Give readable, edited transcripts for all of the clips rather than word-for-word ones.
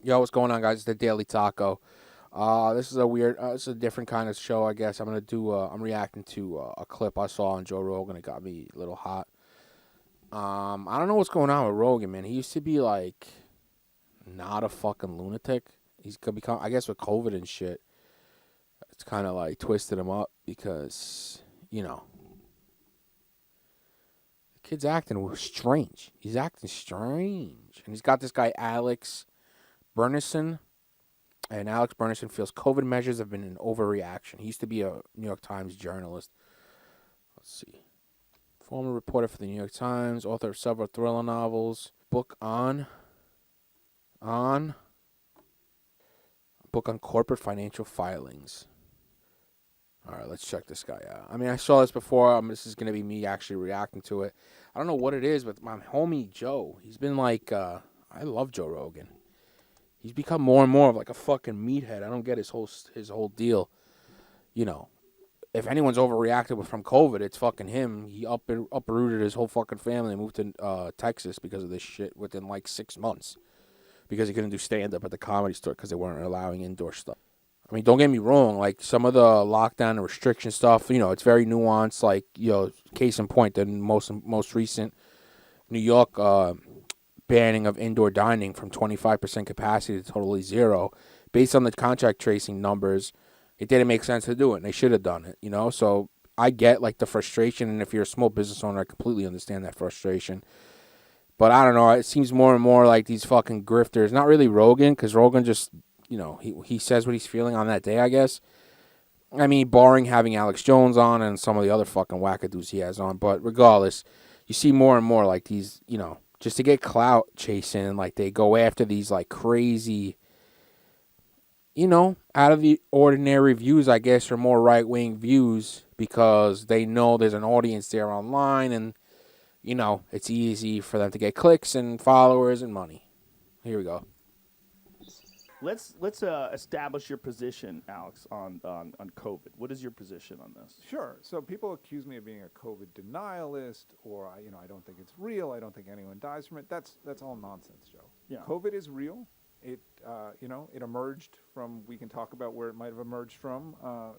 Yo, what's going on, guys? It's the Daily Taco. This is a weird, it's a different kind of show, I guess. I'm reacting to a clip I saw on Joe Rogan. It got me a little hot. I don't know what's going on with Rogan, man. He used to be like not a fucking lunatic. He's could become, I guess, with COVID and shit. It's kind of like twisted him up because you know the kid's acting strange. He's acting strange, and he's got this guy Alex Berenson. And Alex Berenson feels COVID measures have been an overreaction. He used to be a New York Times journalist. Let's see. Former reporter for the New York Times, author of several thriller novels, on book on corporate financial filings. All right, let's check this guy out. I mean, I saw this before. This is going to be me actually reacting to it. I don't know what it is, but my homie Joe, he's been like, I love Joe Rogan. He's become more and more of like a fucking meathead. I don't get his whole deal. You know, if anyone's overreacted from COVID, it's fucking him. He uprooted his whole fucking family and moved to Texas because of this shit within like 6 months because he couldn't do stand up at the Comedy Store because they weren't allowing indoor stuff. I mean, don't get me wrong. Like some of the lockdown and restriction stuff, it's very nuanced. Like case in point, the most recent New York banning of indoor dining from 25% capacity to totally zero, based on the contact tracing numbers. It didn't make sense to do it, and they should have done it, So I get, like, the frustration, and if you're a small business owner, I completely understand that frustration. But I don't know. It seems more and more like these fucking grifters. Not really Rogan, because Rogan just, he says what he's feeling on that day, I guess. I mean, barring having Alex Jones on and some of the other fucking wackadoos he has on. But regardless, you see more and more, like, these, just to get clout chasing, like, they go after these, like, crazy, out of the ordinary views, I guess, or more right wing views because they know there's an audience there online and, it's easy for them to get clicks and followers and money. Here we go. Let's establish your position, Alex, on COVID. What is your position on this? Sure. So people accuse me of being a COVID denialist, or I don't think it's real. I don't think anyone dies from it. That's all nonsense, Joe. Yeah. COVID is real. It it emerged from. We can talk about where it might have emerged from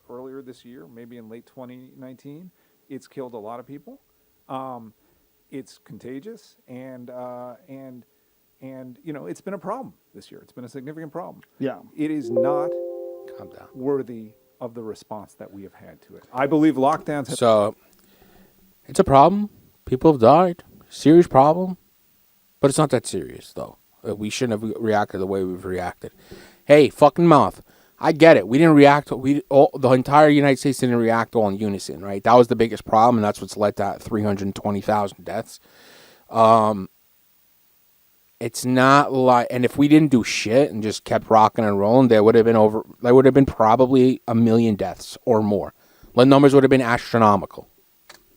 earlier this year, maybe in late 2019. It's killed a lot of people. It's contagious, and it's been a problem this year. It's been a significant problem. Yeah. It is not Calm down. worthy of the response that we have had to it. I believe lockdowns have. So, it's a problem. People have died. Serious problem. But it's not that serious, though. We shouldn't have reacted the way we've reacted. Hey, fucking mouth. I get it. We didn't react. The entire United States didn't react all in unison, right? That was the biggest problem, and that's what's led to 320,000 deaths. It's not like, and if we didn't do shit and just kept rocking and rolling, there would have been probably 1 million deaths or more. The numbers would have been astronomical.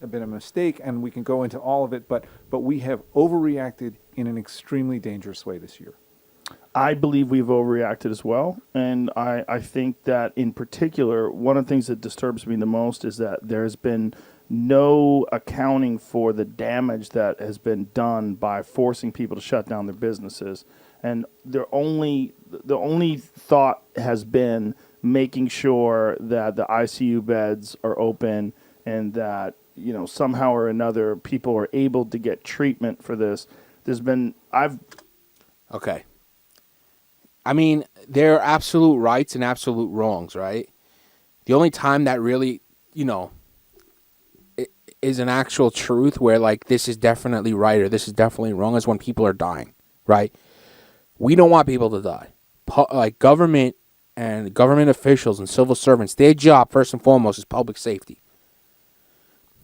Have been a mistake, and we can go into all of it, but we have overreacted in an extremely dangerous way this year. I believe we've overreacted as well. And I think that in particular, one of the things that disturbs me the most is that there's been no accounting for the damage that has been done by forcing people to shut down their businesses. And the only thought has been making sure that the ICU beds are open and that, somehow or another people are able to get treatment for this. Okay. I mean, there are absolute rights and absolute wrongs, right? The only time that really, is an actual truth where, like, this is definitely right or this is definitely wrong is when people are dying, right? We don't want people to die. Like, government and government officials and civil servants, their job, first and foremost, is public safety.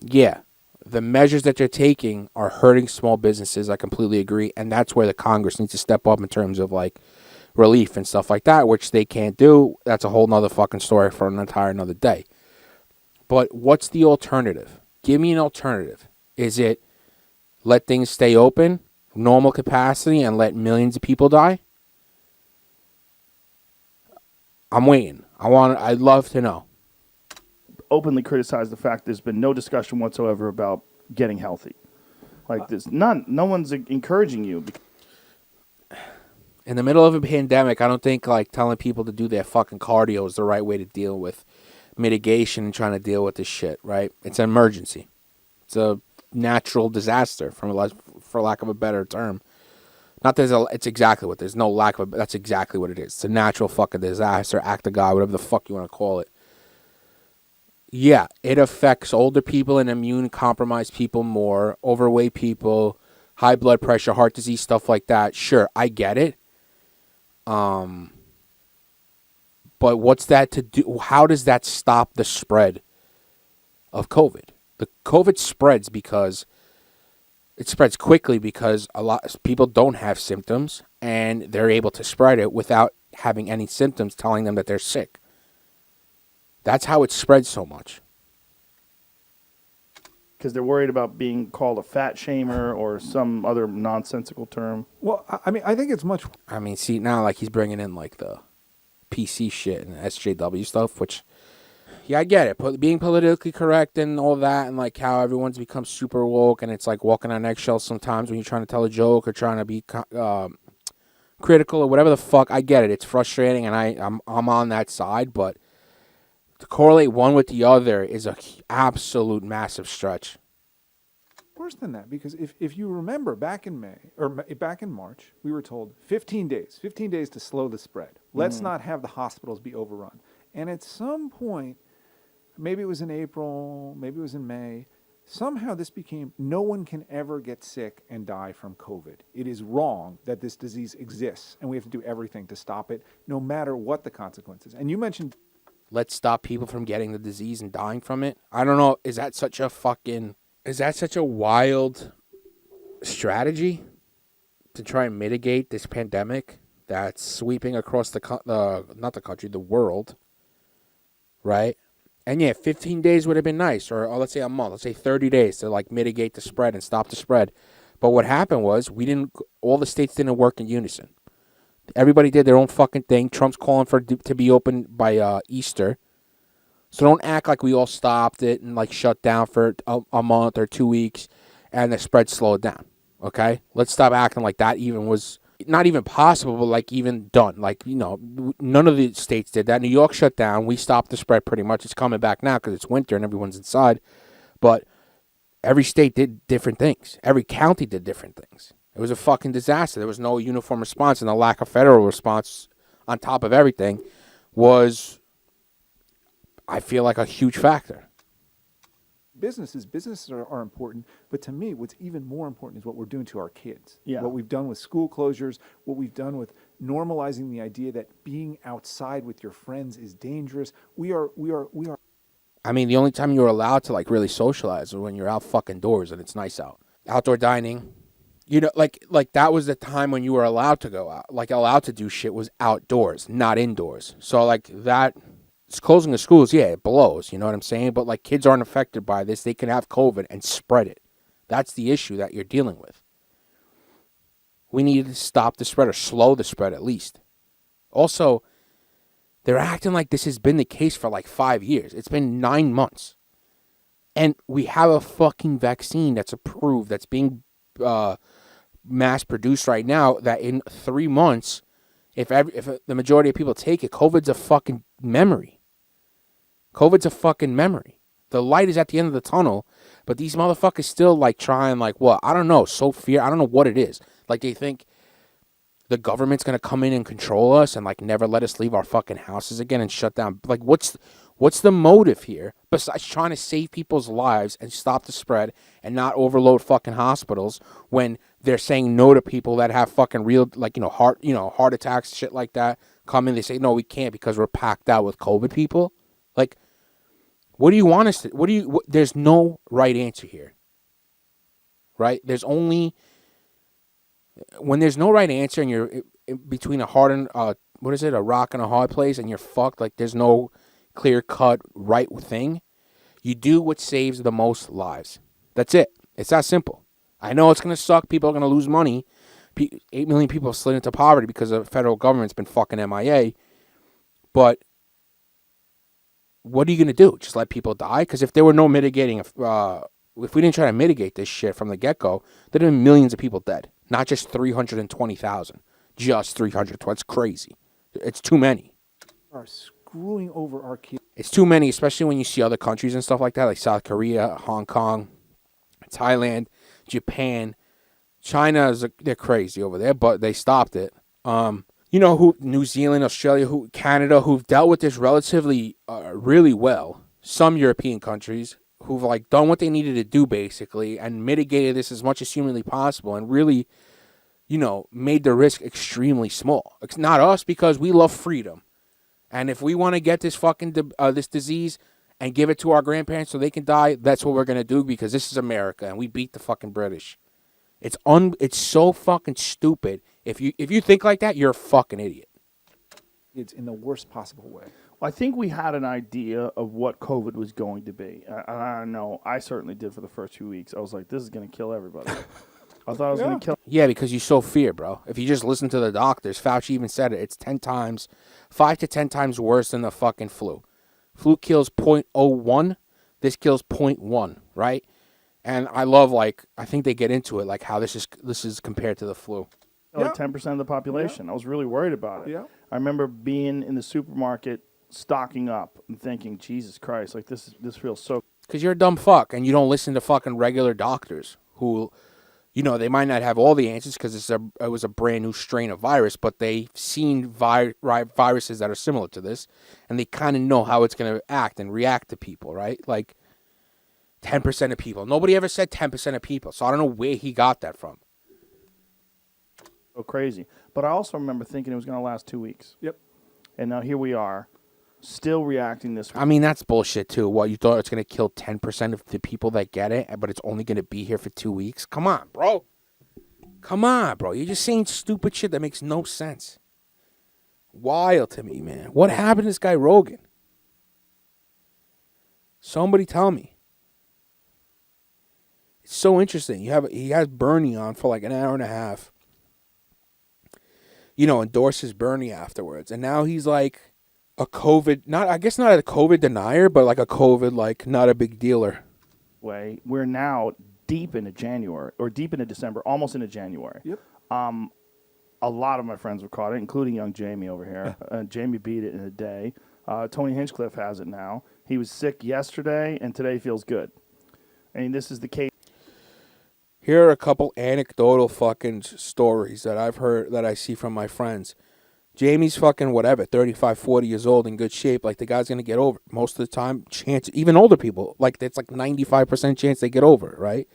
Yeah, the measures that they're taking are hurting small businesses. I completely agree. And that's where the Congress needs to step up in terms of, like, relief and stuff like that, which they can't do. That's a whole nother fucking story for an entire another day. But what's the alternative? Give me an alternative. Is it let things stay open, normal capacity, and let millions of people die? I'm waiting. I'd love to know. Openly criticize the fact there's been no discussion whatsoever about getting healthy. Like, no one's encouraging you. In the middle of a pandemic, I don't think like telling people to do their fucking cardio is the right way to deal with mitigation and trying to deal with this shit, right? It's an emergency. It's a natural disaster, for lack of a better term. Not there's a, it's exactly what, there's no lack of, that's exactly what it is. It's a natural fucking disaster, act of God, whatever the fuck you want to call it. Yeah, it affects older people and immune compromised people more, overweight people, high blood pressure, heart disease, stuff like that. Sure, I get it. But what's that to do? How does that stop the spread of COVID? The COVID spreads because it spreads quickly because a lot of people don't have symptoms and they're able to spread it without having any symptoms telling them that they're sick. That's how it spreads so much. Because they're worried about being called a fat shamer or some other nonsensical term. Well, I mean, I think it's much. I mean, see, now like he's bringing in like the PC shit and SJW stuff, which, yeah, I get it. Being politically correct and all that, and like how everyone's become super woke, and it's like walking on eggshells sometimes when you're trying to tell a joke or trying to be critical or whatever the fuck. I get it. It's frustrating, and I'm on that side, but to correlate one with the other is a absolute massive stretch. Worse than that, because if you remember back in back in March, we were told 15 days to slow the spread. Let's not have the hospitals be overrun. And at some point, maybe it was in April, maybe it was in May, somehow this became no one can ever get sick and die from COVID. It is wrong that this disease exists, and we have to do everything to stop it, no matter what the consequences. And you mentioned, let's stop people from getting the disease and dying from it. I don't know. Is that such a wild strategy to try and mitigate this pandemic that's sweeping across the world, right? And yeah, 15 days would have been nice, or let's say a month, let's say 30 days to like mitigate the spread and stop the spread. But what happened was all the states didn't work in unison. Everybody did their own fucking thing. Trump's calling for it to be open by Easter. So don't act like we all stopped it and like shut down for a month or 2 weeks and the spread slowed down. Okay? Let's stop acting like that even was not even possible, but like even done. Like, you know, none of the states did that. New York shut down. We stopped the spread pretty much. It's coming back now because it's winter and everyone's inside. But every state did different things. Every county did different things. It was a fucking disaster. There was no uniform response, and the lack of federal response on top of everything was, I feel like, a huge factor. Businesses are important, but to me, what's even more important is what we're doing to our kids. Yeah. What we've done with school closures, what we've done with normalizing the idea that being outside with your friends is dangerous. We are. I mean, the only time you were allowed to like really socialize is when you're out fucking doors and it's nice out. Outdoor dining, you know, like that was the time when you were allowed to go out, like allowed to do shit was outdoors, not indoors. So like that. It's closing the schools, yeah, it blows, you know what I'm saying? But, like, kids aren't affected by this. They can have COVID and spread it. That's the issue that you're dealing with. We need to stop the spread or slow the spread at least. Also, they're acting like this has been the case for, like, 5 years. It's been 9 months. And we have a fucking vaccine that's approved, that's being mass-produced right now, that in 3 months, if the majority of people take it, COVID's a fucking memory. COVID's a fucking memory. The light is at the end of the tunnel, but these motherfuckers still like trying like what? I don't know. I don't know what it is. Like they think the government's gonna come in and control us and like never let us leave our fucking houses again and shut down. Like what's the motive here besides trying to save people's lives and stop the spread and not overload fucking hospitals when they're saying no to people that have fucking real like heart attacks, shit like that come in. They say no, we can't because we're packed out with COVID people. Like, what do you want us to? There's no right answer here, right? There's only when there's no right answer and you're between a hard and a rock and a hard place and you're fucked. Like, there's no clear cut right thing. You do what saves the most lives. That's it. It's that simple. I know it's gonna suck. People are gonna lose money. 8 million people have slid into poverty because the federal government's been fucking MIA. But what are you going to do? Just let people die? Because if there were no mitigating, if we didn't try to mitigate this shit from the get-go, there'd have been millions of people dead. Not just 320,000. just 300. That's crazy. It's too many. Are screwing over our kids. It's too many, especially when you see other countries and stuff like that, like South Korea, Hong Kong, Thailand, Japan, China. They're crazy over there, but they stopped it. New Zealand, Australia, Canada, who've dealt with this relatively really well. Some European countries who've like done what they needed to do basically and mitigated this as much as humanly possible and really, made the risk extremely small. It's not us because we love freedom. And if we want to get this fucking this disease and give it to our grandparents so they can die, that's what we're going to do because this is America and we beat the fucking British. It's so fucking stupid. If you think like that, you're a fucking idiot. It's in the worst possible way. Well, I think we had an idea of what COVID was going to be. I know I certainly did for the first 2 weeks. I was like, this is going to kill everybody. I thought it was going to kill. Yeah, because you sow fear, bro. If you just listen to the doctors, Fauci even said it. It's 5 to 10 times worse than the fucking flu. Flu kills 0.01. This kills 0.1, right? And I love, I think they get into it, how this is compared to the flu. Like 10% of the population. Yeah. I was really worried about it. Yeah. I remember being in the supermarket, stocking up, and thinking, Jesus Christ, this feels so. Because you're a dumb fuck, and you don't listen to fucking regular doctors who, they might not have all the answers because it was a brand new strain of virus, but they've seen viruses that are similar to this, and they kind of know how it's going to act and react to people, right? 10% of people. Nobody ever said 10% of people, so I don't know where he got that from. So crazy. But I also remember thinking it was going to last 2 weeks. Yep. And now here we are, still reacting this way. I mean, that's bullshit, too. What, you thought it's going to kill 10% of the people that get it, but it's only going to be here for 2 weeks? Come on, bro. You're just saying stupid shit that makes no sense. Wild to me, man. What happened to this guy Rogan? Somebody tell me. It's so interesting. He has Bernie on for an hour and a half. Endorses Bernie afterwards. And now he's like a COVID, not a COVID denier, but a COVID, not a big dealer. We're now deep into January, or deep into December, almost into January. Yep. A lot of my friends were caught it, including young Jamie over here. Jamie beat it in a day. Tony Hinchcliffe has it now. He was sick yesterday, and today feels good. I mean, this is the case. Here are a couple anecdotal fucking stories that I've heard, that I see from my friends. Jamie's fucking 35, 40 years old, in good shape. The guy's going to get over it. Most of the time, even older people, it's 95% chance they get over it, right?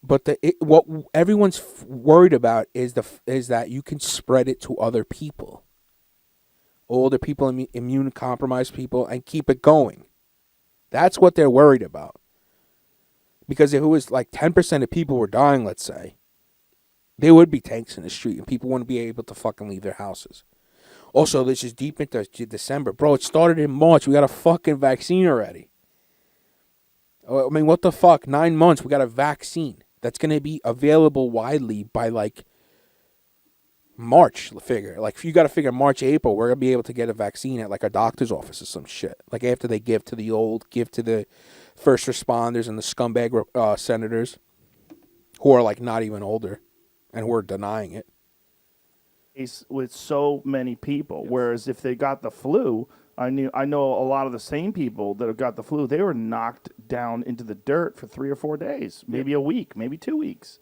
But what everyone's worried about is that you can spread it to other people. Older people, immune compromised people, and keep it going. That's what they're worried about. Because if it was 10% of people were dying, let's say, there would be tanks in the street and people wouldn't be able to fucking leave their houses. Also, this is deep into December. Bro, it started in March. We got a fucking vaccine already. I mean, what the fuck? 9 months, we got a vaccine that's going to be available widely by March, figure. If you got to figure March, April, we're going to be able to get a vaccine at a doctor's office or some shit. After they give to the first responders and the scumbag senators who are not even older and who are denying it. With so many people, yes. Whereas if they got the flu, I know a lot of the same people that have got the flu, they were knocked down into the dirt for 3 or 4 days, maybe a week, maybe 2 weeks.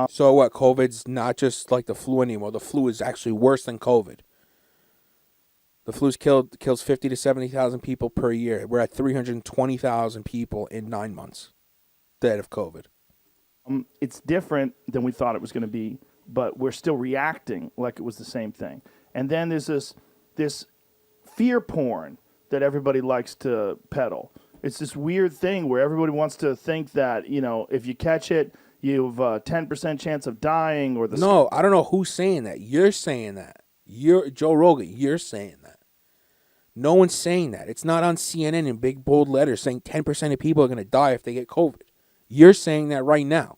So what? COVID's not just like the flu anymore. The flu is actually worse than COVID. The flu kills 50 to 70,000 people per year. We're at 320,000 people in 9 months dead of COVID. It's different than we thought it was going to be, but we're still reacting like it was the same thing. And then there's this fear porn that everybody likes to peddle. It's this weird thing where everybody wants to think that, if you catch it, you have a 10% chance of dying. No, I don't know who's saying that. You're saying that. You're Joe Rogan. You're saying that. No one's saying that. It's not on CNN in big, bold letters saying 10% of people are going to die if they get COVID. You're saying that right now.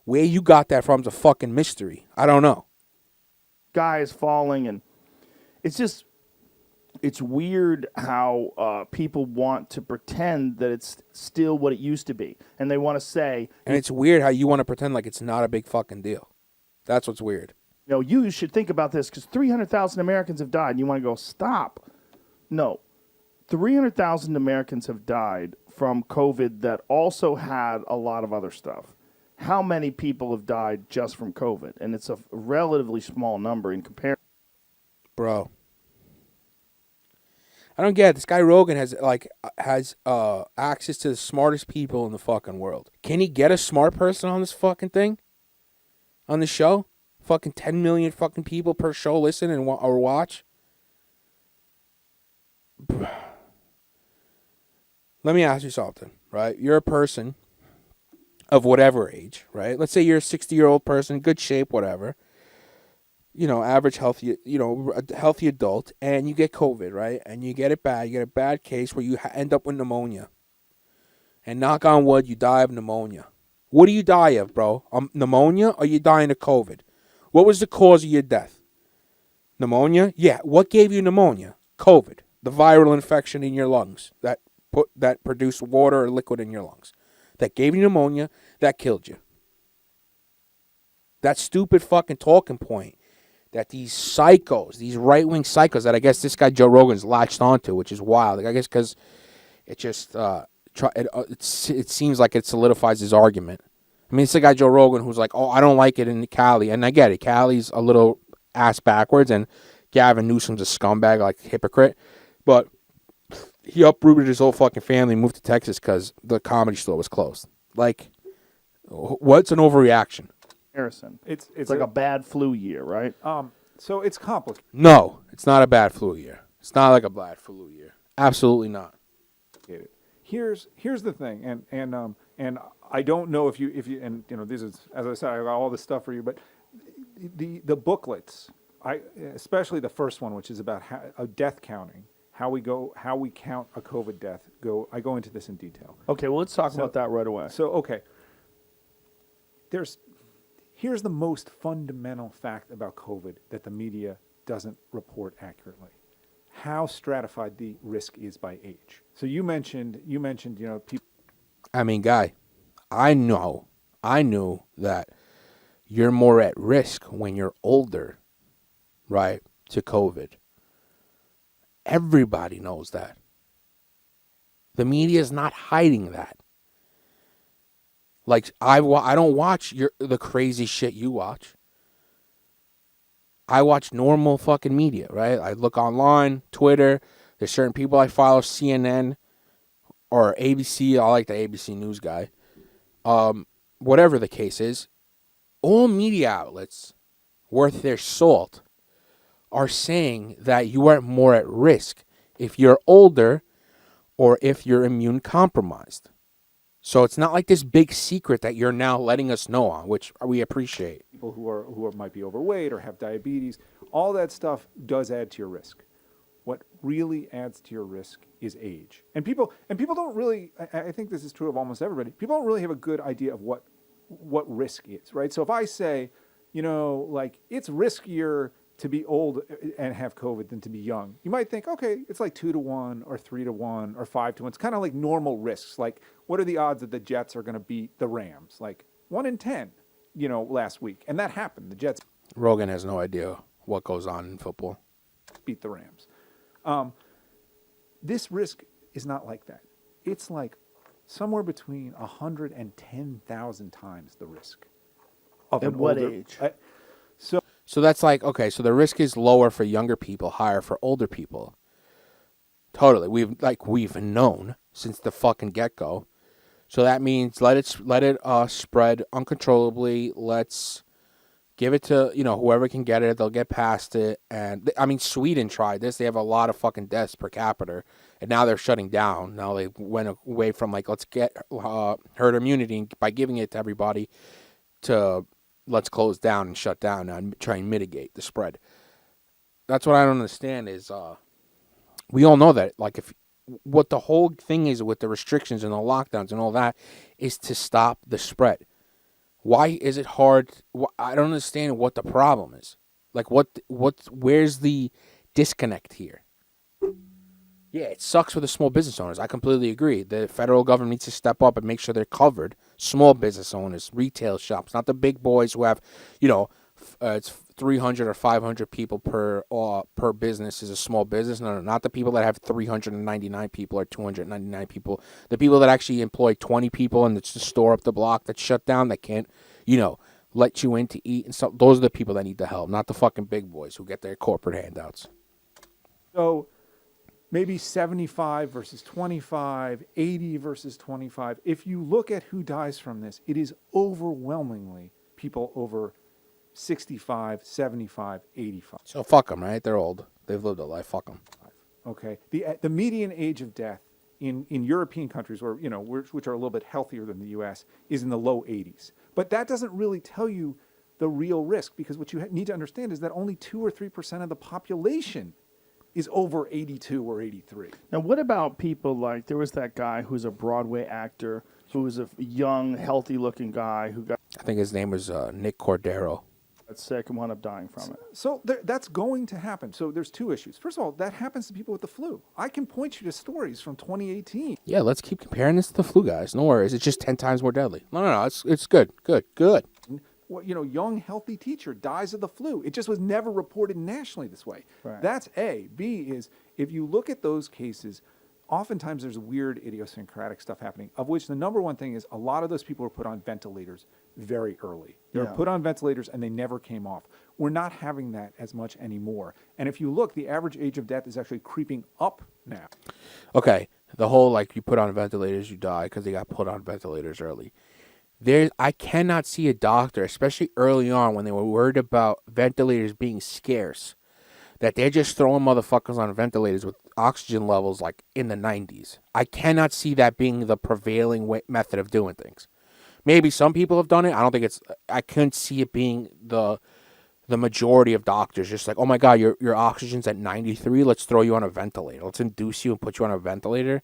Where you got that from is a fucking mystery. I don't know. Guy is falling, and it's weird how people want to pretend that it's still what it used to be. And they want to say... And it's weird how you want to pretend like it's not a big fucking deal. That's what's weird. You should think about this because 300,000 Americans have died. And you want to go, stop. No. 300,000 Americans have died from COVID that also had a lot of other stuff. How many people have died just from COVID? And it's a relatively small number in comparison. Bro. I don't get it. This guy Rogan has access to the smartest people in the fucking world. Can he get a smart person on this fucking thing? On the show? Fucking 10 million fucking people per show listen and or watch? Let me ask you something, right? You're a person of whatever age, right? Let's say you're a 60-year-old person, good shape, whatever. Average healthy, a healthy adult, and you get COVID, right? And you get it bad. You get a bad case where you end up with pneumonia. And knock on wood, you die of pneumonia. What do you die of, bro? Pneumonia, or you dying of COVID? What was the cause of your death? Pneumonia? Yeah. What gave you pneumonia? COVID, the viral infection in your lungs that produced water or liquid in your lungs. That gave you pneumonia, that killed you. That stupid fucking talking point that these psychos, these right-wing psychos that I guess this guy Joe Rogan's latched onto, which is wild. I guess because it just it seems like it solidifies his argument. I mean, it's the guy Joe Rogan who's like, oh, I don't like it in Cali. And I get it. Cali's a little ass backwards, and Gavin Newsom's a scumbag, like a hypocrite. But he uprooted his whole fucking family and moved to Texas because the Comedy Store was closed. Like, what's an overreaction? Harrison. It's like a bad flu year, right? So it's complicated. No, it's not a bad flu year. It's not like a bad flu year. Absolutely not. Here's the thing, and I don't know if you and this is, as I said, I got all this stuff for you, but the booklets, especially the first one, which is about death counting, how we count a COVID death. I go into this in detail. Okay, well let's talk about that right away. So okay, here's the most fundamental fact about COVID that the media doesn't report accurately. How stratified the risk is by age. So you mentioned people. I mean, guy, I knew that you're more at risk when you're older, right, to COVID. Everybody knows that. The media is not hiding that. Like, I don't watch the crazy shit you watch. I watch normal fucking media, right? I look online, Twitter. There's certain people I follow, CNN or ABC. I like the ABC News guy. Whatever the case is, all media outlets worth their salt are saying that you are more at risk if you're older or if you're immune compromised. So it's not like this big secret that you're now letting us know on, which we appreciate. People who might be overweight or have diabetes, all that stuff does add to your risk. What really adds to your risk is age. And people don't really, I think this is true of almost everybody, people don't really have a good idea of what risk is, right? So if I say, like, it's riskier to be old and have COVID than to be young, you might think, okay, it's like 2-1 or 3-1 or 5-1. It's kind of like normal risks. Like, what are the odds that the Jets are going to beat the Rams? Like 1 in 10, last week. And that happened. The Jets. Rogan has no idea what goes on in football. Beat the Rams. This risk is not like that. It's like somewhere between 110,000 times the risk of At what age? So that's like, okay, so the risk is lower for younger people, higher for older people. Totally. We've known since the fucking get-go. So that means let it spread uncontrollably. Let's give it to, whoever can get it. They'll get past it. And I mean, Sweden tried this. They have a lot of fucking deaths per capita, and now they're shutting down. Now they went away from let's get herd immunity by giving it to everybody to let's close down and shut down now and try and mitigate the spread. That's what I don't understand is we all know that what the whole thing is with the restrictions and the lockdowns and all that is to stop the spread. Why is it hard? I don't understand what the problem is. Like where's the disconnect here? Yeah, it sucks for the small business owners. I completely agree. The federal government needs to step up and make sure they're covered. Small business owners, retail shops, not the big boys who have, it's 300 or 500 people per business is a small business. No, not the people that have 399 people or 299 people. The people that actually employ 20 people and it's the store up the block that's shut down that can't, let you in to eat and stuff. Those are the people that need the help, not the fucking big boys who get their corporate handouts. So maybe 75 versus 25, 80 versus 25. If you look at who dies from this, it is overwhelmingly people over 65, 75, 85. So fuck them, right? They're old. They've lived a life. Fuck them. Okay. The median age of death in European countries, or which are a little bit healthier than the U.S., is in the low 80s. But that doesn't really tell you the real risk, because what you need to understand is that only 2 or 3% of the population is over 82 or 83. Now, what about people like, there was that guy who's a Broadway actor, who was a young, healthy-looking guy who got I think his name was Nick Cordero. sick and wound up dying from it. So that's going to happen. So there's two issues. First of all, that happens to people with the flu. I can point you to stories from 2018. Yeah, let's keep comparing this to the flu, guys. No worries. It's just 10 times more deadly. No. It's good. Well, young, healthy teacher dies of the flu. It just was never reported nationally this way. Right. That's A. B is, if you look at those cases, oftentimes there's weird idiosyncratic stuff happening, of which the number one thing is a lot of those people were put on ventilators very early. They were Yeah. put on ventilators and they never came off. We're not having that as much anymore. And if you look, the average age of death is actually creeping up now. Okay, the whole you put on ventilators, you die because they got put on ventilators early. I cannot see a doctor, especially early on when they were worried about ventilators being scarce, that they're just throwing motherfuckers on ventilators with oxygen levels in the 90s. I cannot see that being the prevailing method of doing things. Maybe some people have done it. I couldn't see it being the majority of doctors. Just oh my God, your oxygen's at 93. Let's throw you on a ventilator. Let's induce you and put you on a ventilator.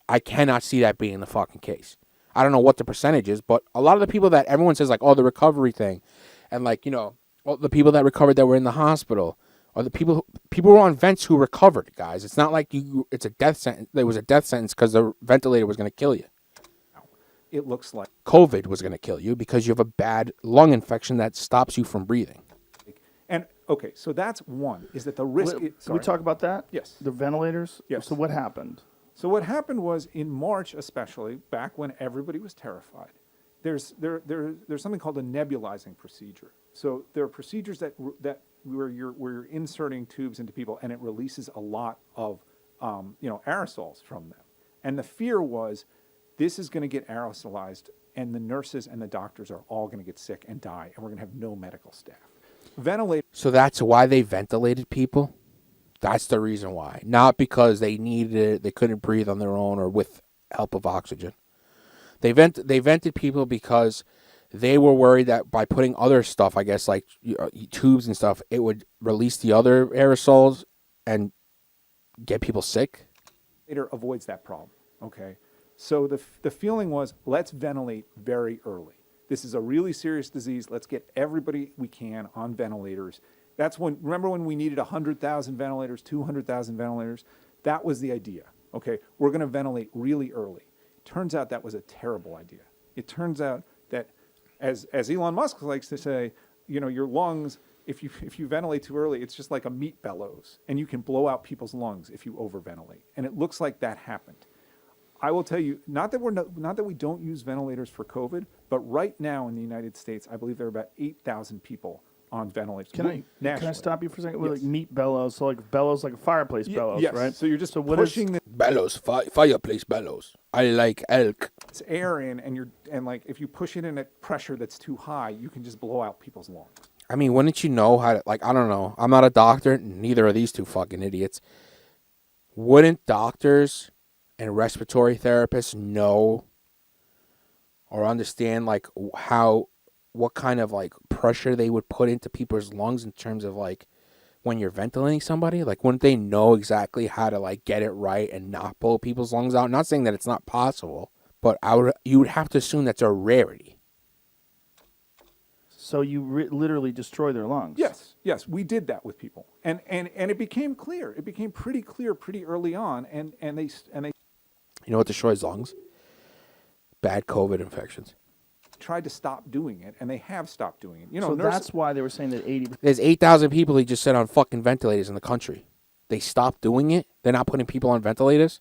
I cannot see that being the fucking case. I don't know what the percentage is, but a lot of the people that everyone says the recovery thing, and the people that recovered that were in the hospital, are the people who were on vents who recovered, guys. It's not it's a death sentence. There was a death sentence because the ventilator was going to kill you. It looks like COVID was going to kill you because you have a bad lung infection that stops you from breathing. And okay, so that's one, is that the risk. Can we talk about that? Yes. The ventilators? Yes. So what happened? So what happened was in March, especially back when everybody was terrified, there's something called a nebulizing procedure. So there are procedures where you're inserting tubes into people and it releases a lot of aerosols from them. And the fear was this is going to get aerosolized and the nurses and the doctors are all going to get sick and die and we're going to have no medical staff. Ventilators. So that's why they ventilated people? That's the reason why. Not because they needed it, they couldn't breathe on their own or with help of oxygen. They vented people because they were worried that by putting other stuff, I guess, tubes and stuff, it would release the other aerosols and get people sick. Ventilator avoids that problem, okay? So the feeling was, let's ventilate very early. This is a really serious disease. Let's get everybody we can on ventilators. Remember when we needed 100,000 ventilators, 200,000 ventilators? That was the idea, okay? We're going to ventilate really early. Turns out that was a terrible idea. It turns out that, as Elon Musk likes to say, your lungs, if you ventilate too early, it's just like a meat bellows, and you can blow out people's lungs if you overventilate. And it looks like that happened. I will tell you, not that we don't use ventilators for COVID, but right now in the United States, I believe there are about 8,000 people on ventilators. Can I stop you for a second? Yes. Meat bellows, so bellows like a fireplace bellows, yes. right? So you're just pushing the Bellows, fireplace bellows. I like elk. air in, and if you push it in at pressure that's too high, you can just blow out people's lungs. I mean, wouldn't you know how to, I don't know. I'm not a doctor. Neither are these two fucking idiots. Wouldn't doctors and respiratory therapists know or understand, what kind of, pressure they would put into people's lungs in terms of, when you're ventilating somebody? Wouldn't they know exactly how to, get it right and not blow people's lungs out? Not saying that it's not possible, but you would have to assume that's a rarity. So you literally destroy their lungs. Yes, we did that with people, and it became clear. It became pretty clear pretty early on, and they You know what destroys lungs? Bad COVID infections. tried to stop doing it, and they have stopped doing it. You know, So nurses, that's why they were saying that 80. There's 8,000 people he just said on fucking ventilators in the country. They stopped doing it. They're not putting people on ventilators.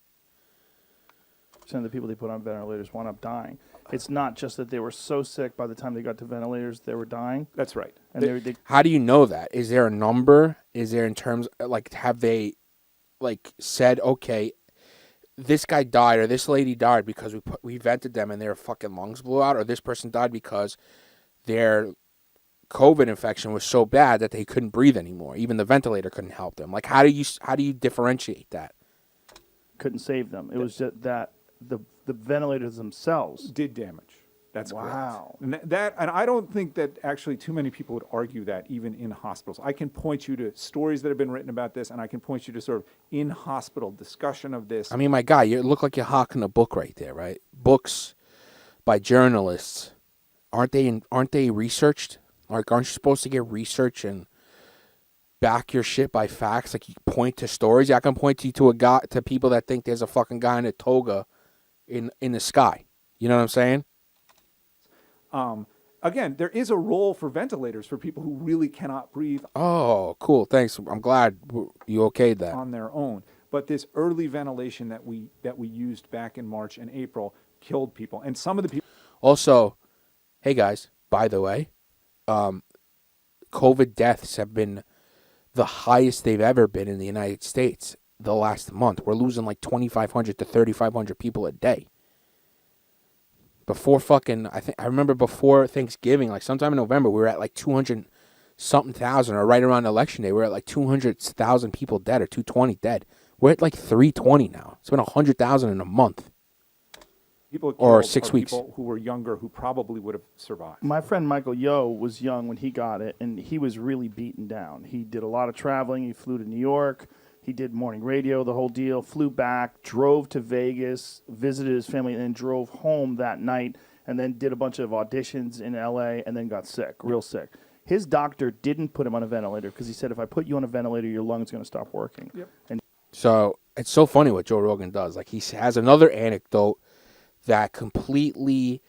Percent of the people they put on ventilators wound up dying. It's not just that they were so sick by the time they got to ventilators, they were dying. that's right. And they How do you know that? Is there a number? Is there in terms like have they like said okay, this guy died or this lady died because we vented them and their fucking lungs blew out, or this person died because their COVID infection was so bad that they couldn't breathe anymore. Even the ventilator couldn't help them. Like how do you differentiate that? couldn't save them. It was just that the ventilators themselves. Did damage. That's Wow. correct. And I don't think that actually too many people would argue that even in hospitals. I can point you to stories that have been written about this, and I can point you to sort of in hospital discussion of this. I mean, my guy, you look like you're hawking a book right there, right? Books by journalists, aren't they researched? Like, aren't you supposed to get research and back your shit by facts? Like, you point to stories. I can point you to people that think there's a fucking guy in a toga in the sky. You know what I'm saying? Again, there is a role for ventilators for people who really cannot breathe Oh, cool. Thanks. I'm glad you okayed that. on their own. But this early ventilation that we used back in March and April killed people. And some of the people. Also, hey guys, by the way, COVID deaths have been the highest they've ever been in the United States the last month. We're losing like 2,500 to 3,500 people a day. Before I remember before Thanksgiving, like sometime in November, we were at like 200 something thousand, or right around election day, we were at like 200,000 people dead or 220 dead. We're at like 320 now. It's been 100,000 in a month. People Or killed 6 are weeks. People who were younger who probably would have survived. My friend Michael Yo was young when he got it, and he was really beaten down. He did a lot of traveling. He flew to New York. He did morning radio, the whole deal, flew back, drove to Vegas, visited his family, and then drove home that night, and then did a bunch of auditions in L.A., and then got sick, real sick. His doctor didn't put him on a ventilator because he said, if I put you on a ventilator, your lung's going to stop working. Yep. And So it's so funny what Joe Rogan does. Like, he has another anecdote that completely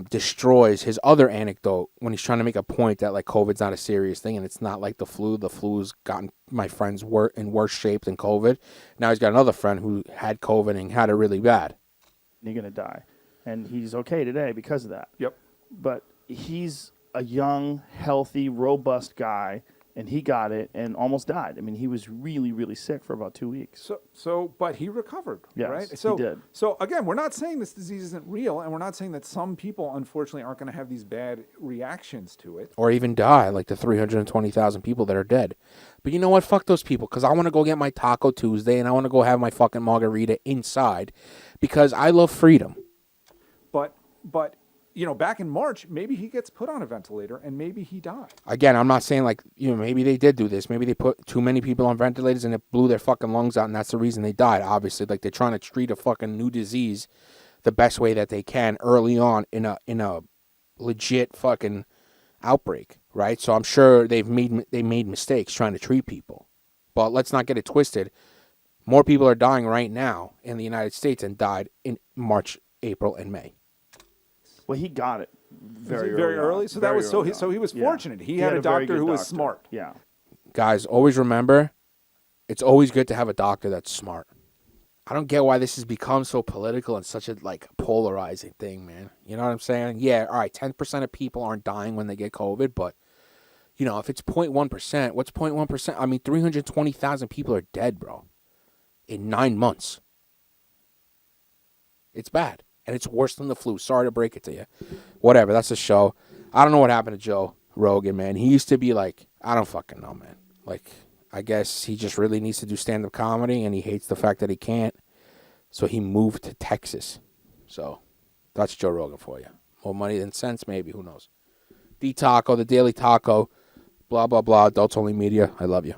destroys his other anecdote when he's trying to make a point that like COVID's not a serious thing and it's not like the flu. The flu's gotten my friends in worse shape than COVID. Now he's got another friend who had COVID and had it really bad. you're going to die. And he's okay today because of that. Yep. But he's a young, healthy, robust guy, and he got it and almost died. I mean, he was really, really sick for about 2 weeks. But he recovered, Yes, right? he did. So again, we're not saying this disease isn't real, and we're not saying that some people, unfortunately, aren't going to have these bad reactions to it. Or even die, like the 320,000 people that are dead. But you know what? Fuck those people, because I want to go get my Taco Tuesday and I want to go have my fucking margarita inside because I love freedom. But you know, back in March, maybe he gets put on a ventilator and maybe he died. Again, I'm not saying like, you know, maybe they did do this. Maybe they put too many people on ventilators and it blew their fucking lungs out and that's the reason they died. Obviously, like they're trying to treat a fucking new disease the best way that they can early on in a legit fucking outbreak, right? So I'm sure they made mistakes trying to treat people. But let's not get it twisted. More people are dying right now in the United States and died in March, April, and May. Well, he got it very early. on. So Very that was early so on. he was Yeah. fortunate. He had had a very doctor good who was doctor. smart. Yeah. Guys, always remember, it's always good to have a doctor that's smart. I don't get why this has become so political and such a like polarizing thing, man. You know what I'm saying? Yeah, all right, 10% of people aren't dying when they get COVID, but you know, if it's 0.1%, what's 0.1%? I mean, 320,000 people are dead, bro, in 9 months. It's bad, and it's worse than the flu. Sorry to break it to you. Whatever, that's a show. I don't know what happened to Joe Rogan, man. He used to be like, I don't fucking know, man. Like, I guess he just really needs to do stand-up comedy, and he hates the fact that he can't. So he moved to Texas. So that's Joe Rogan for you. More money than sense, maybe. Who knows? The Taco, the Daily Taco, blah, blah, blah. Adults Only Media. I love you.